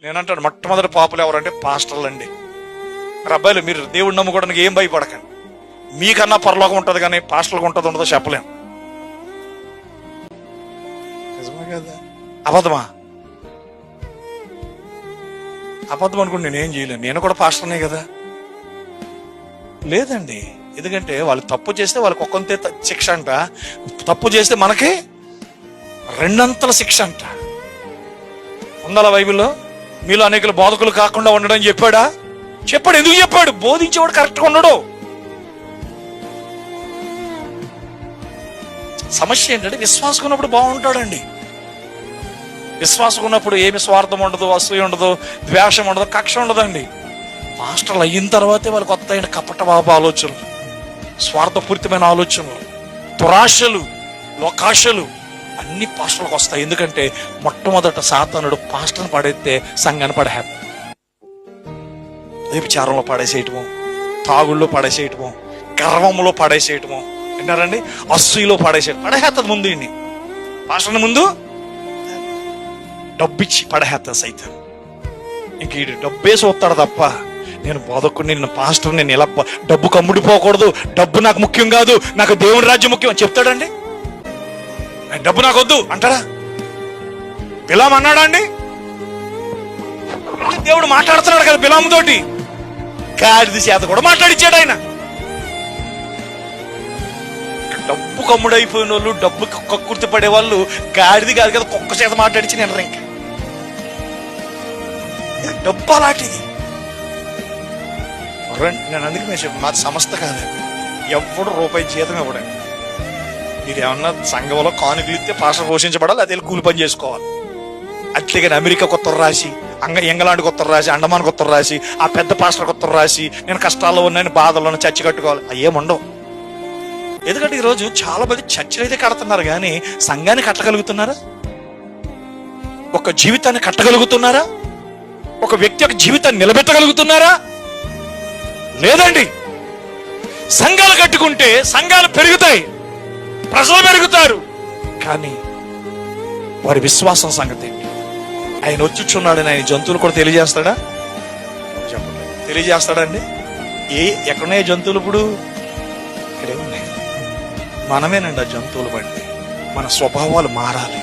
నేనంటాను మొట్టమొదటి పాపులు ఎవరంటే పాస్టర్లు అండి. అబ్బాయిలు మీరు దేవుడు నమ్ముకోవడానికి ఏం భయపడకండి, మీకన్నా పరలోకం ఉంటుంది కానీ పాస్టర్లకు ఉంటుంది ఉండదో చెప్పలేం. నిజమే కదా? అబద్ధమా? అబద్ధం అనుకుంటే నేనేం చేయలేను, నేను కూడా పాస్టర్నే కదా. లేదండి, ఎందుకంటే వాళ్ళు తప్పు చేస్తే వాళ్ళకి ఒక్కంతే శిక్ష అంట, తప్పు చేస్తే మనకి రెండంతల శిక్ష అంట. ఉండాల బైబిల్లో? మీలో అనేకలు బోధకులు కాకుండా ఉండడం చెప్పాడా? చెప్పాడు. ఎందుకు చెప్పాడు? బోధించేవాడు కరెక్ట్గా ఉండడు. సమస్య ఏంటంటే విశ్వాసం ఉన్నప్పుడు బాగుంటాడండి. విశ్వాసం ఉన్నప్పుడు ఏమి స్వార్థం ఉండదు, అసూయ ఉండదు, ద్వేషం ఉండదు, కక్ష ఉండదండి. మాస్టర్లు అయిన తర్వాతే వాళ్ళకి కొత్త అయిన కపట బాబు ఆలోచనలు, స్వార్థపూరితమైన ఆలోచనలు, దురాశలు, లోకాశలు అన్ని పాస్టర్లకు వస్తాయి. ఎందుకంటే మొట్టమొదట సాతానుడు పాస్టర్ని పడేస్తే సంఘాన్ని పడేస్తాడు. వ్యభిచారంలో పడేసేయటము, తాగుళ్ళలో పడేసేయటము, గర్వంలో పడేసేయటము, విన్నారండి, అసూయలో పడేసేది ముందు ఇన్ని పాస్టర్ని ముందు డబ్బిచ్చి పడేస్తా సైతం. ఇంక ఈ డబ్బే చూస్తాడు తప్ప నేను బోధకుడిని, నేను పాస్టర్, నేను ఇలా డబ్బు కమ్ముడిపోకూడదు, డబ్బు నాకు ముఖ్యం కాదు, నాకు దేవుని రాజ్యం ముఖ్యం అని చెప్తాడండి. డబ్బు నాకు వద్దు అంటాడా? బిలాము అన్నాడా అండి? దేవుడు మాట్లాడుతున్నాడు కదా బిలాముతోటి, గాడిద చేత కూడా మాట్లాడిచ్చాడు ఆయన. డబ్బు కమ్ముడైపోయిన వాళ్ళు, డబ్బు కక్కుర్తి పడే వాళ్ళు గాడిది కాదు కదా కుక్క చేత మాట్లాడిచ్చి నేను ఇంకా డబ్బు అలాంటిది. నేను అందుకే నేను చెప్పాను, మాది సంస్థ కాదండి, ఎవడు రూపాయి జీతం ఇవ్వడండి. మీరు ఏమన్నా సంఘంలో కానుకలు ఇస్తే పాస్టర్ పోషించబడాలి, అదే కూలి పని చేసుకోవాలి. అట్లేగాని అమెరికా కొత్త రాసి, ఇంగ్లాండ్ కొత్త రాసి, అండమాన్ కొత్త రాసి, ఆ పెద్ద పాస్టర్ కొత్త రాసి నేను కష్టాల్లో ఉన్నాయని బాధల్లో చర్చి కట్టుకోవాలి, అయ్యేముండవు. ఎందుకంటే ఈరోజు చాలా మంది చర్చలు అయితే కడుతున్నారు కానీ సంఘాన్ని కట్టగలుగుతున్నారా? ఒక జీవితాన్ని కట్టగలుగుతున్నారా? ఒక వ్యక్తి యొక్క జీవితాన్ని నిలబెట్టగలుగుతున్నారా? లేదండి. సంఘాలు కట్టుకుంటే సంఘాలు పెరుగుతాయి, ప్రజలు పెరుగుతారు, కానీ వారి విశ్వాసం సంగతి ఏంటి? ఆయన వచ్చుచున్నాడని ఆయన జంతువులు కూడా తెలియజేస్తాడా? చెప్పండి, తెలియజేస్తాడండి? ఎక్కడున్నాయి జంతువులు? ఇప్పుడు ఇక్కడే ఉన్నాయి. మనమేనండి ఆ జంతువులు బట్టి మన స్వభావాలు మారాలి.